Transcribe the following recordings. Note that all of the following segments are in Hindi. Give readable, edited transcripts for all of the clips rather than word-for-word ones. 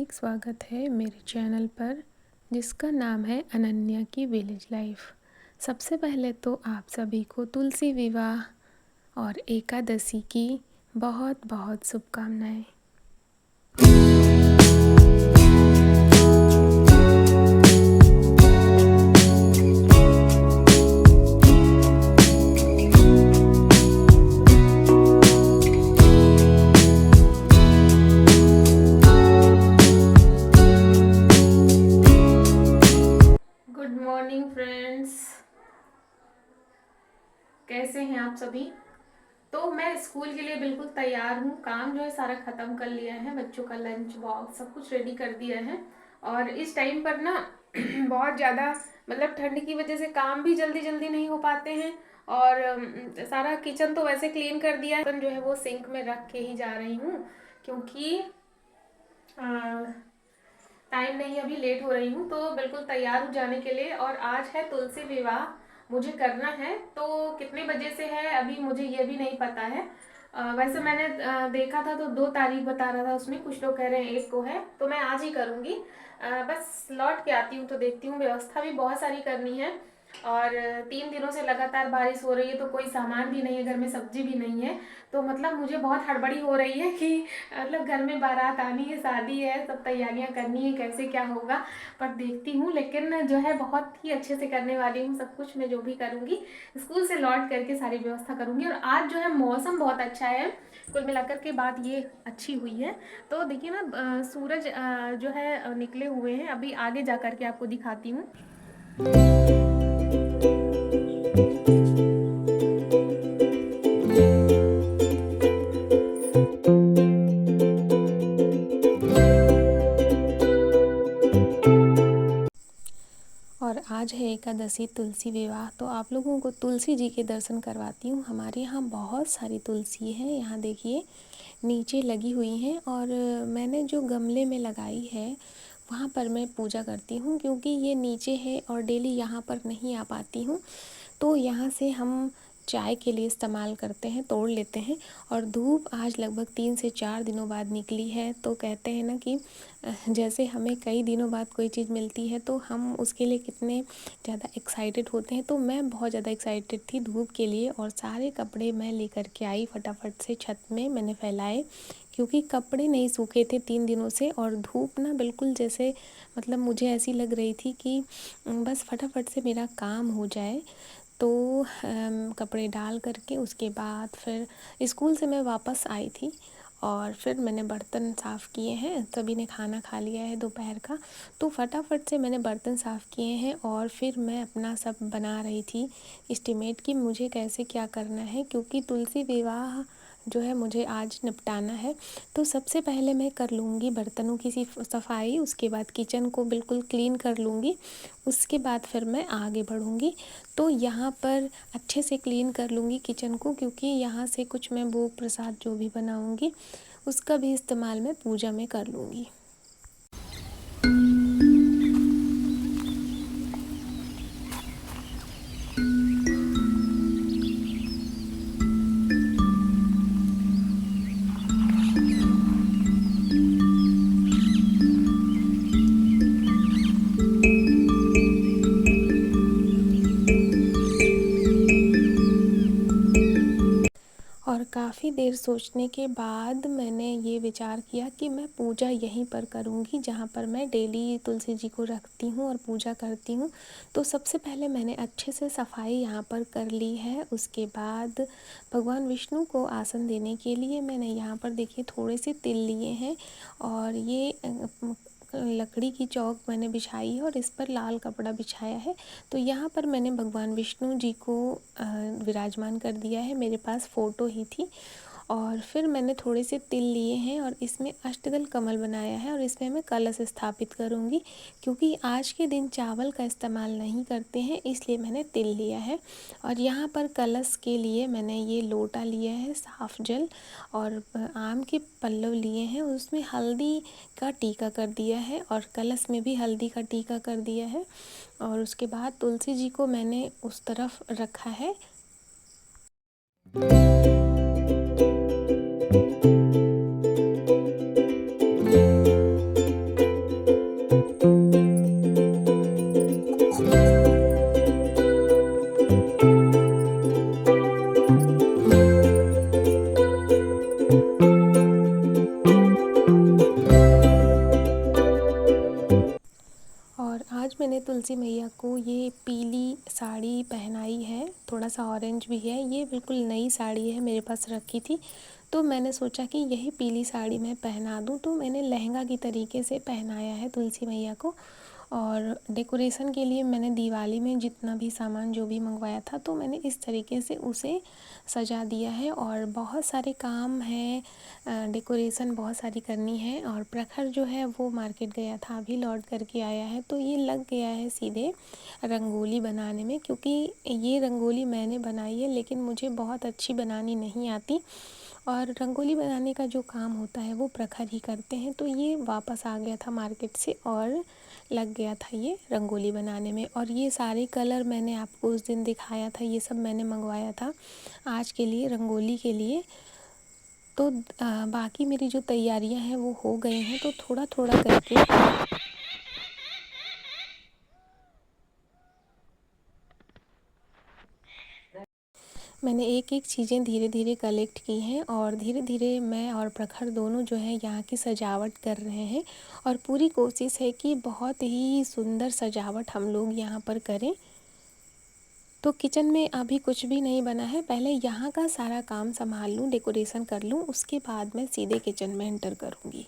हार्दिक स्वागत है मेरे चैनल पर जिसका नाम है अनन्या की विलेज लाइफ। सबसे पहले तो आप सभी को तुलसी विवाह और एकादशी की बहुत बहुत शुभकामनाएं। गुड मॉर्निंग फ्रेंड्स, कैसे हैं आप सभी। तो मैं स्कूल के लिए बिल्कुल तैयार हूँ। काम जो है सारा ख़त्म कर लिया है, बच्चों का लंच बॉक्स सब कुछ रेडी कर दिया है। और इस टाइम पर ना बहुत ज़्यादा मतलब ठंड की वजह से काम भी जल्दी जल्दी नहीं हो पाते हैं। और सारा किचन तो वैसे क्लीन कर दिया है, बर्तन जो है वो सिंक में रख के ही जा रही हूँ क्योंकि टाइम नहीं, अभी लेट हो रही हूँ। तो बिल्कुल तैयार हूँ जाने के लिए। और आज है तुलसी विवाह, मुझे करना है। तो कितने बजे से है अभी मुझे ये भी नहीं पता है। वैसे मैंने देखा था तो 2 तारीख बता रहा था, उसमें कुछ लोग कह रहे हैं 1 को है, तो मैं आज ही करूँगी। बस लौट के आती हूँ तो देखती हूँ। व्यवस्था भी बहुत सारी करनी है और 3 दिनों से लगातार बारिश हो रही है, तो कोई सामान भी नहीं है घर में, सब्जी भी नहीं है। तो मतलब मुझे बहुत हड़बड़ी हो रही है कि मतलब घर में बारात आनी है, शादी है, सब तैयारियां करनी है, कैसे क्या होगा। पर देखती हूँ, लेकिन जो है बहुत ही अच्छे से करने वाली हूँ सब कुछ। मैं जो भी करूँगी स्कूल से लौट करके सारी व्यवस्था करूँगी। और आज जो है मौसम बहुत अच्छा है, कुल मिलाकर के बात ये अच्छी हुई है। तो देखिए ना सूरज जो है निकले हुए हैं। अभी आगे जा करके आपको दिखाती हूँ। और आज है एकादशी, तुलसी विवाह। तो आप लोगों को तुलसी जी के दर्शन करवाती हूँ। हमारे यहाँ बहुत सारी तुलसी है, यहाँ देखिए नीचे लगी हुई हैं। और मैंने जो गमले में लगाई है वहाँ पर मैं पूजा करती हूँ, क्योंकि ये नीचे है और डेली यहाँ पर नहीं आ पाती हूँ। तो यहाँ से हम चाय के लिए इस्तेमाल करते हैं, तोड़ लेते हैं। और धूप आज लगभग 3 से 4 दिनों बाद निकली है। तो कहते हैं ना कि जैसे हमें कई दिनों बाद कोई चीज़ मिलती है तो हम उसके लिए कितने ज़्यादा एक्साइटेड होते हैं। तो मैं बहुत ज़्यादा एक्साइटेड थी धूप के लिए, और सारे कपड़े मैं लेकर के आई फटाफट से, छत में मैंने फैलाए, क्योंकि कपड़े नहीं सूखे थे 3 दिनों से। और धूप ना बिल्कुल जैसे मतलब मुझे ऐसी लग रही थी कि बस फटाफट से मेरा काम हो जाए। तो कपड़े डाल करके उसके बाद फिर स्कूल से मैं वापस आई थी और फिर मैंने बर्तन साफ़ किए हैं। सभी ने खाना खा लिया है दोपहर का, तो फटाफट से मैंने बर्तन साफ़ किए हैं। और फिर मैं अपना सब बना रही थी एस्टीमेट कि मुझे कैसे क्या करना है, क्योंकि तुलसी विवाह जो है मुझे आज निपटाना है। तो सबसे पहले मैं कर लूँगी बर्तनों की सफाई, उसके बाद किचन को बिल्कुल क्लीन कर लूँगी, उसके बाद फिर मैं आगे बढ़ूँगी। तो यहाँ पर अच्छे से क्लीन कर लूँगी किचन को, क्योंकि यहाँ से कुछ मैं भोग प्रसाद जो भी बनाऊँगी उसका भी इस्तेमाल मैं पूजा में कर लूँगी। और काफ़ी देर सोचने के बाद मैंने ये विचार किया कि मैं पूजा यहीं पर करूँगी, जहाँ पर मैं डेली तुलसी जी को रखती हूँ और पूजा करती हूँ। तो सबसे पहले मैंने अच्छे से सफाई यहाँ पर कर ली है। उसके बाद भगवान विष्णु को आसन देने के लिए मैंने यहाँ पर देखिए थोड़े से तिल लिए हैं, और ये लकड़ी की चौक मैंने बिछाई है और इस पर लाल कपड़ा बिछाया है। तो यहाँ पर मैंने भगवान विष्णु जी को विराजमान कर दिया है, मेरे पास फ़ोटो ही थी। और फिर मैंने थोड़े से तिल लिए हैं और इसमें अष्टदल कमल बनाया है, और इसमें मैं कलश स्थापित करूँगी, क्योंकि आज के दिन चावल का इस्तेमाल नहीं करते हैं, इसलिए मैंने तिल लिया है। और यहाँ पर कलश के लिए मैंने ये लोटा लिया है साफ जल, और आम के पल्लव लिए हैं, उसमें हल्दी का टीका कर दिया है और कलश में भी हल्दी का टीका कर दिया है। और उसके बाद तुलसी जी को मैंने उस तरफ रखा है। मैंने तुलसी मैया को ये पीली साड़ी पहनाई है, थोड़ा सा ऑरेंज भी है। ये बिल्कुल नई साड़ी है, मेरे पास रखी थी, तो मैंने सोचा कि यही पीली साड़ी मैं पहना दूँ। तो मैंने लहंगा की तरीके से पहनाया है तुलसी मैया को। और डेकोरेशन के लिए मैंने दिवाली में जितना भी सामान जो भी मंगवाया था, तो मैंने इस तरीके से उसे सजा दिया है। और बहुत सारे काम हैं, डेकोरेशन बहुत सारी करनी है। और प्रखर जो है वो मार्केट गया था, अभी लौट करके आया है, तो ये लग गया है सीधे रंगोली बनाने में। क्योंकि ये रंगोली मैंने बनाई है, लेकिन मुझे बहुत अच्छी बनानी नहीं आती, और रंगोली बनाने का जो काम होता है वो प्रखर ही करते हैं। तो ये वापस आ गया था मार्केट से और लग गया था ये रंगोली बनाने में। और ये सारे कलर मैंने आपको उस दिन दिखाया था, ये सब मैंने मंगवाया था आज के लिए, रंगोली के लिए। तो बाकी मेरी जो तैयारियां हैं वो हो गई हैं, तो थोड़ा थोड़ा करके मैंने एक एक चीज़ें धीरे धीरे कलेक्ट की हैं, और धीरे धीरे मैं और प्रखर दोनों जो है यहाँ की सजावट कर रहे हैं। और पूरी कोशिश है कि बहुत ही सुंदर सजावट हम लोग यहाँ पर करें। तो किचन में अभी कुछ भी नहीं बना है, पहले यहाँ का सारा काम संभाल लूँ, डेकोरेशन कर लूँ, उसके बाद मैं सीधे किचन में एंटर करूँगी।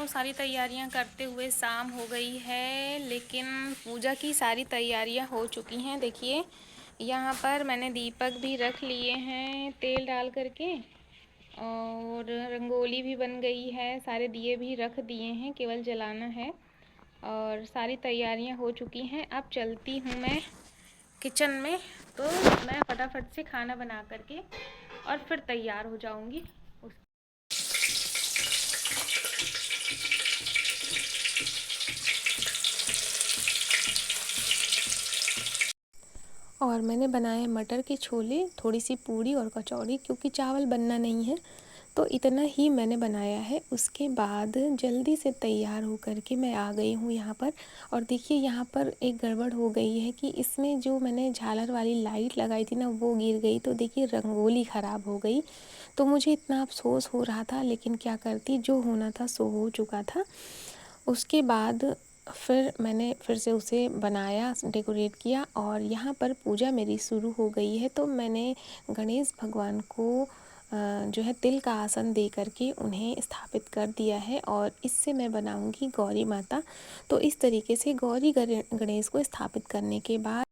सारी तैयारियां करते हुए शाम हो गई है, लेकिन पूजा की सारी तैयारियां हो चुकी हैं। देखिए यहाँ पर मैंने दीपक भी रख लिए हैं तेल डाल करके, और रंगोली भी बन गई है, सारे दिए भी रख दिए हैं, केवल जलाना है। और सारी तैयारियां हो चुकी हैं। अब चलती हूँ मैं किचन में, तो मैं फटाफट से खाना बना करके और फिर तैयार हो जाऊँगी। और मैंने बनाए मटर के छोले, थोड़ी सी पूड़ी और कचौड़ी, क्योंकि चावल बनना नहीं है, तो इतना ही मैंने बनाया है। उसके बाद जल्दी से तैयार हो कर के मैं आ गई हूँ यहाँ पर। और देखिए यहाँ पर एक गड़बड़ हो गई है कि इसमें जो मैंने झालर वाली लाइट लगाई थी ना, वो गिर गई, तो देखिए रंगोली ख़राब हो गई। तो मुझे इतना अफसोस हो रहा था, लेकिन क्या करती, जो होना था सो हो चुका था। उसके बाद फिर मैंने फिर से उसे बनाया, डेकोरेट किया, और यहाँ पर पूजा मेरी शुरू हो गई है। तो मैंने गणेश भगवान को जो है तिल का आसन दे करके उन्हें स्थापित कर दिया है, और इससे मैं बनाऊंगी गौरी माता। तो इस तरीके से गौरी गणेश को स्थापित करने के बाद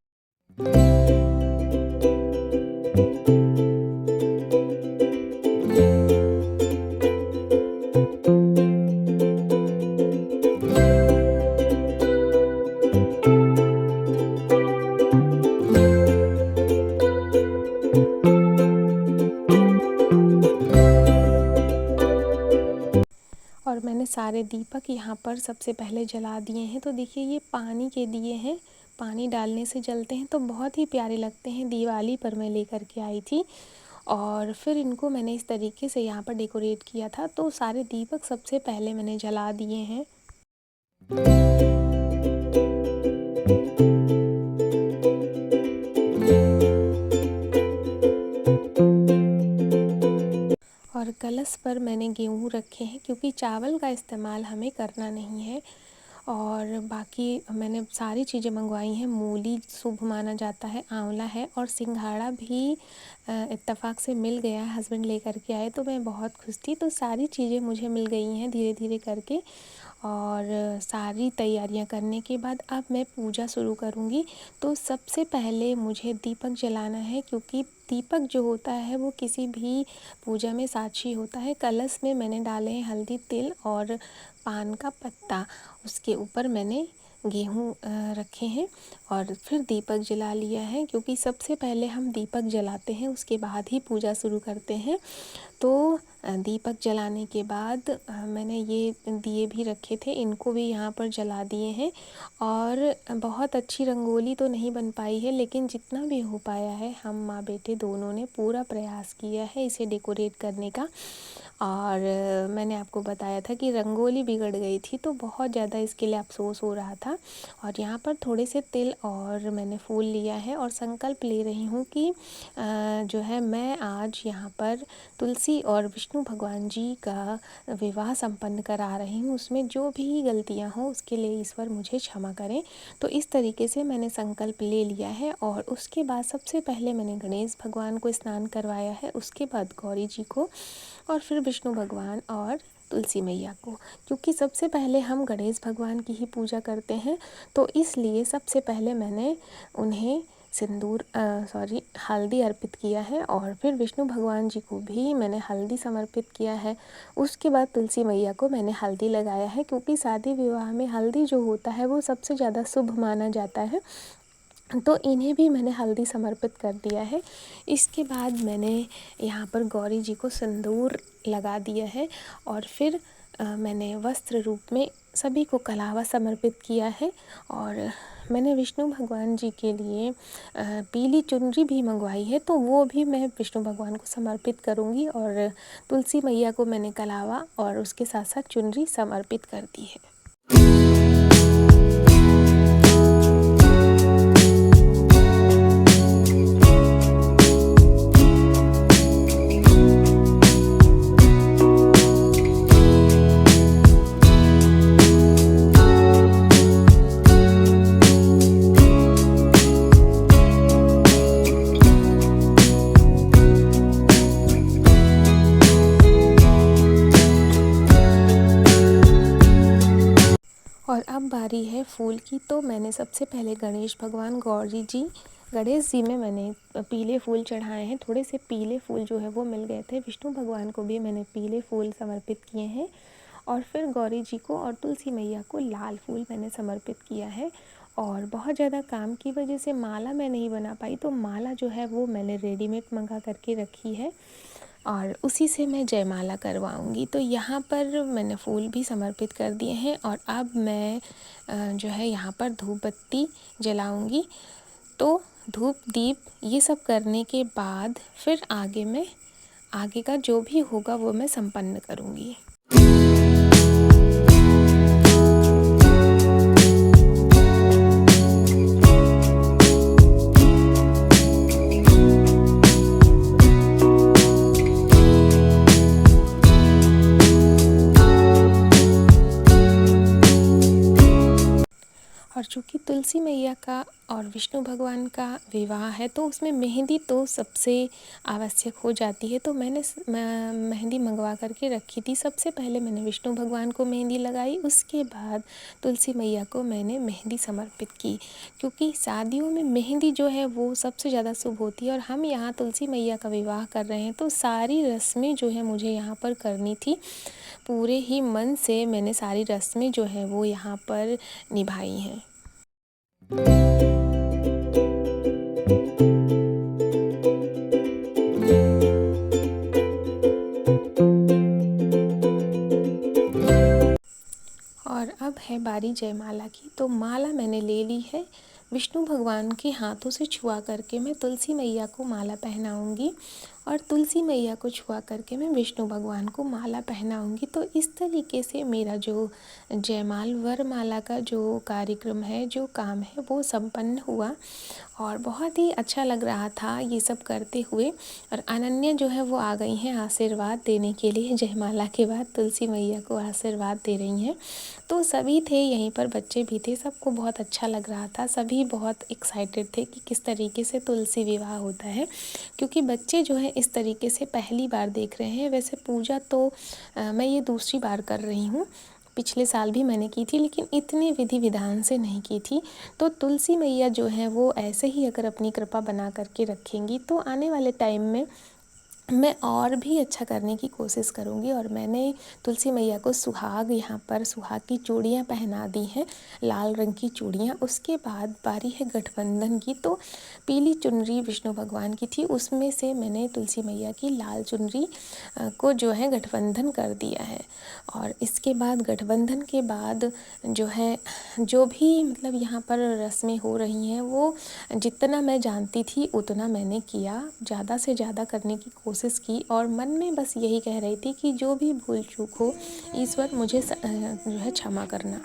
और मैंने सारे दीपक यहाँ पर सबसे पहले जला दिए हैं। तो देखिए ये पानी के दिए हैं, पानी डालने से जलते हैं, तो बहुत ही प्यारे लगते हैं। दिवाली पर मैं लेकर के आई थी, और फिर इनको मैंने इस तरीके से यहाँ पर डेकोरेट किया था। तो सारे दीपक सबसे पहले मैंने जला दिए हैं। और कलश पर मैंने गेहूँ रखे हैं, क्योंकि चावल का इस्तेमाल हमें करना नहीं है। और बाकी मैंने सारी चीज़ें मंगवाई हैं। मूली शुभ माना जाता है, आंवला है, और सिंघाड़ा भी इत्तेफाक से मिल गया है, हस्बैंड लेकर के आए, तो मैं बहुत खुश थी। तो सारी चीज़ें मुझे मिल गई हैं धीरे धीरे करके। और सारी तैयारियां करने के बाद अब मैं पूजा शुरू करूंगी। तो सबसे पहले मुझे दीपक जलाना है, क्योंकि दीपक जो होता है वो किसी भी पूजा में साक्षी होता है। कलश में मैंने डाले हैं हल्दी, तिल और पान का पत्ता, उसके ऊपर मैंने गेहूँ रखे हैं, और फिर दीपक जला लिया है, क्योंकि सबसे पहले हम दीपक जलाते हैं, उसके बाद ही पूजा शुरू करते हैं। तो दीपक जलाने के बाद मैंने ये दिए भी रखे थे, इनको भी यहाँ पर जला दिए हैं। और बहुत अच्छी रंगोली तो नहीं बन पाई है, लेकिन जितना भी हो पाया है हम माँ बेटे दोनों ने पूरा प्रयास किया है इसे डेकोरेट करने का। और मैंने आपको बताया था कि रंगोली बिगड़ गई थी, तो बहुत ज़्यादा इसके लिए अफ़सोस हो रहा था। और यहाँ पर थोड़े से तिल और मैंने फूल लिया है और संकल्प ले रही हूँ कि जो है मैं आज यहाँ पर तुलसी और विष्णु भगवान जी का विवाह संपन्न करा रही हूँ। उसमें जो भी गलतियाँ हों उसके लिए ईश्वर मुझे क्षमा करें। तो इस तरीके से मैंने संकल्प ले लिया है। और उसके बाद सबसे पहले मैंने गणेश भगवान को स्नान करवाया है, उसके बाद गौरी जी को, और फिर विष्णु भगवान और तुलसी मैया को, क्योंकि सबसे पहले हम गणेश भगवान की ही पूजा करते हैं, तो इसलिए सबसे पहले मैंने उन्हें हल्दी अर्पित किया है। और फिर विष्णु भगवान जी को भी मैंने हल्दी समर्पित किया है। उसके बाद तुलसी मैया को मैंने हल्दी लगाया है, क्योंकि शादी विवाह में हल्दी जो होता है वो सबसे ज़्यादा शुभ माना जाता है, तो इन्हें भी मैंने हल्दी समर्पित कर दिया है। इसके बाद मैंने यहाँ पर गौरी जी को सिंदूर लगा दिया है और फिर मैंने वस्त्र रूप में सभी को कलावा समर्पित किया है। और मैंने विष्णु भगवान जी के लिए पीली चुनरी भी मंगवाई है, तो वो भी मैं विष्णु भगवान को समर्पित करूँगी। और तुलसी मैया को मैंने कलावा और उसके साथ साथ चुनरी समर्पित कर दी है। और अब बारी है फूल की। तो मैंने सबसे पहले गणेश जी में मैंने पीले फूल चढ़ाए हैं। थोड़े से पीले फूल जो है वो मिल गए थे। विष्णु भगवान को भी मैंने पीले फूल समर्पित किए हैं। और फिर गौरी जी को और तुलसी मैया को लाल फूल मैंने समर्पित किया है। और बहुत ज़्यादा काम की वजह से माला मैं नहीं बना पाई, तो माला जो है वो मैंने रेडीमेड मंगा करके रखी है और उसी से मैं जयमाला करवाऊँगी। तो यहाँ पर मैंने फूल भी समर्पित कर दिए हैं और अब मैं जो है यहाँ पर धूप बत्ती जलाऊँगी। तो धूप दीप ये सब करने के बाद फिर आगे का जो भी होगा वो मैं संपन्न करूँगी। और चूँकि तुलसी मैया का और विष्णु भगवान का विवाह है, तो उसमें मेहंदी तो सबसे आवश्यक हो जाती है। तो मैंने मेहंदी मंगवा करके रखी थी। सबसे पहले मैंने विष्णु भगवान को मेहंदी लगाई, उसके बाद तुलसी मैया को मैंने मेहंदी समर्पित की, क्योंकि शादियों में मेहंदी जो है वो सबसे ज़्यादा शुभ होती है। और हम यहाँ तुलसी मैया का विवाह कर रहे हैं, तो सारी रस्में जो है मुझे यहाँ पर करनी थी। पूरे ही मन से मैंने सारी रस्में जो है वो यहाँ पर निभाई हैं। और अब है बारी जयमाला की। तो माला मैंने ले ली है। विष्णु भगवान के हाथों से छुआ करके मैं तुलसी मैया को माला पहनाऊंगी और तुलसी मैया को छुआ करके मैं विष्णु भगवान को माला पहनाऊंगी। तो इस तरीके से मेरा जो जयमाल वरमाला का जो कार्यक्रम है, जो काम है, वो संपन्न हुआ और बहुत ही अच्छा लग रहा था ये सब करते हुए। और अनन्या जो है वो आ गई हैं आशीर्वाद देने के लिए। जयमाला के बाद तुलसी मैया को आशीर्वाद दे रही हैं। तो सभी थे यहीं पर, बच्चे भी थे, सबको बहुत अच्छा लग रहा था। सभी बहुत एक्साइटेड थे कि किस तरीके से तुलसी विवाह होता है, क्योंकि बच्चे जो है इस तरीके से पहली बार देख रहे हैं। वैसे पूजा तो मैं ये दूसरी बार कर रही हूँ। पिछले साल भी मैंने की थी, लेकिन इतने विधि विधान से नहीं की थी। तो तुलसी मैया जो है वो ऐसे ही अगर अपनी कृपा बना करके रखेंगी, तो आने वाले टाइम में मैं और भी अच्छा करने की कोशिश करूँगी। और मैंने तुलसी मैया को यहाँ पर सुहाग की चूड़ियाँ पहना दी हैं, लाल रंग की चूड़ियाँ। उसके बाद बारी है गठबंधन की। तो पीली चुनरी विष्णु भगवान की थी, उसमें से मैंने तुलसी मैया की लाल चुनरी को जो है गठबंधन कर दिया है। और इसके बाद गठबंधन के बाद जो है जो भी मतलब यहाँ पर रस्में हो रही हैं, वो जितना मैं जानती थी उतना मैंने किया। ज़्यादा से ज़्यादा करने की कोशिश कोशिश की और मन में बस यही कह रही थी कि जो भी भूल चूक हो ईश्वर मुझे जो है क्षमा करना।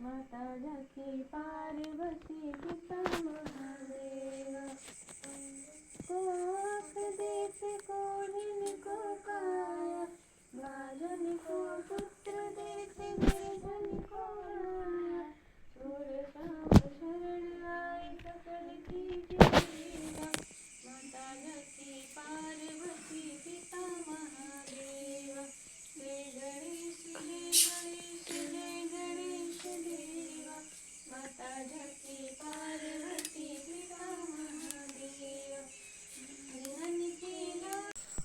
माता जाकी पार्वती पिता महादेवा, को आँख देते को जिनको काया, बाजन को पुत्र देते निर्धन को आया, सूर शाम शरण आई सकल की जीवा, माता जाकी पार्वती पिता महादेवा, जय गणेश जय गणेश देवा, माता जाकी पार्वती पिता महादेवा।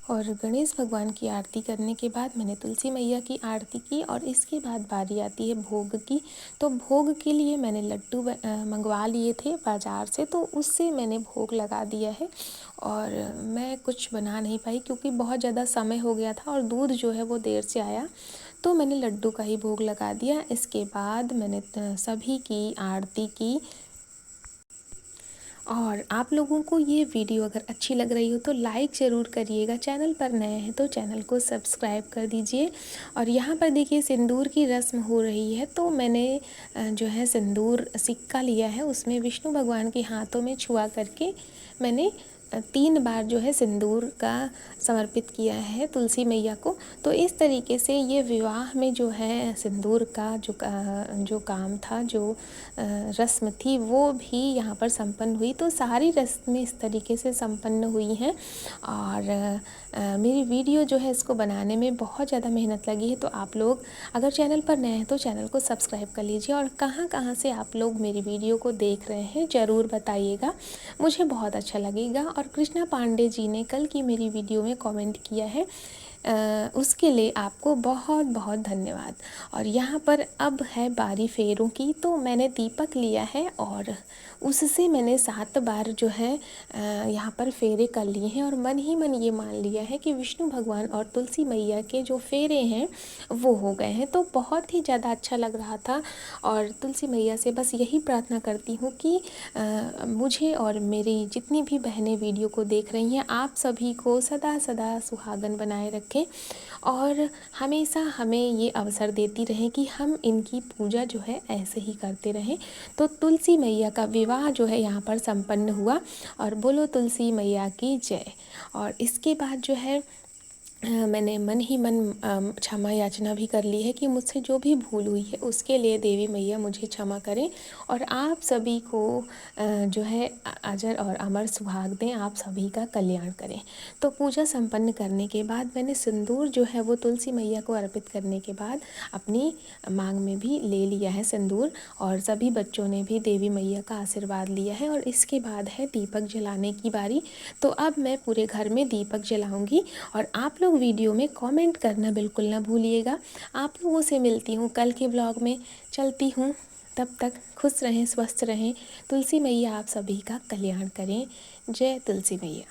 और गणेश भगवान की आरती करने के बाद मैंने तुलसी मैया की आरती की और इसके बाद बारी आती है भोग की। तो भोग के लिए मैंने लड्डू मंगवा लिए थे बाज़ार से, तो उससे मैंने भोग लगा दिया है और मैं कुछ बना नहीं पाई क्योंकि बहुत ज़्यादा समय हो गया था और दूध जो है वो देर से आया, तो मैंने लड्डू का ही भोग लगा दिया। इसके बाद मैंने सभी की आरती की। और आप लोगों को ये वीडियो अगर अच्छी लग रही हो तो लाइक ज़रूर करिएगा, चैनल पर नए हैं तो चैनल को सब्सक्राइब कर दीजिए। और यहाँ पर देखिए सिंदूर की रस्म हो रही है, तो मैंने जो है सिंदूर सिक्का लिया है, उसमें विष्णु भगवान के हाथों में छुआ करके मैंने 3 बार जो है सिंदूर का समर्पित किया है तुलसी मैया को। तो इस तरीके से ये विवाह में जो है सिंदूर का जो काम था, जो रस्म थी, वो भी यहाँ पर संपन्न हुई। तो सारी रस्में इस तरीके से संपन्न हुई हैं और मेरी वीडियो जो है इसको बनाने में बहुत ज़्यादा मेहनत लगी है। तो आप लोग अगर चैनल पर नए हैं तो चैनल को सब्सक्राइब कर लीजिए और कहाँ से आप लोग मेरी वीडियो को देख रहे हैं ज़रूर बताइएगा, मुझे बहुत अच्छा लगेगा। और कृष्णा पांडे जी ने कल की मेरी वीडियो में कमेंट किया है, उसके लिए आपको बहुत बहुत धन्यवाद। और यहाँ पर अब है बारी फेरों की, तो मैंने दीपक लिया है और उससे मैंने 7 बार जो है यहाँ पर फेरे कर लिए हैं और मन ही मन ये मान लिया है कि विष्णु भगवान और तुलसी मैया के जो फेरे हैं वो हो गए हैं। तो बहुत ही ज़्यादा अच्छा लग रहा था और तुलसी मैया से बस यही प्रार्थना करती हूँ कि मुझे और मेरी जितनी भी बहनें वीडियो को देख रही हैं आप सभी को सदा सदा सुहागन बनाए रखें और हमेशा हमें ये अवसर देती रहें कि हम इनकी पूजा जो है ऐसे ही करते रहें। तो तुलसी मैया का विवाह जो है यहाँ पर संपन्न हुआ और बोलो तुलसी मैया की जय। और इसके बाद जो है मैंने मन ही मन क्षमा याचना भी कर ली है कि मुझसे जो भी भूल हुई है उसके लिए देवी मैया मुझे क्षमा करें और आप सभी को जो है अजर और अमर सुहाग दें, आप सभी का कल्याण करें। तो पूजा संपन्न करने के बाद मैंने सिंदूर जो है वो तुलसी मैया को अर्पित करने के बाद अपनी मांग में भी ले लिया है सिंदूर और सभी बच्चों ने भी देवी मैया का आशीर्वाद लिया है। और इसके बाद है दीपक जलाने की बारी। तो अब मैं पूरे घर में दीपक जलाऊंगी और आप लोग वीडियो में कमेंट करना बिल्कुल ना भूलिएगा। आप लोगों से मिलती हूँ कल के ब्लॉग में, चलती हूँ, तब तक खुश रहें, स्वस्थ रहें। तुलसी मैया आप सभी का कल्याण करें। जय तुलसी मैया।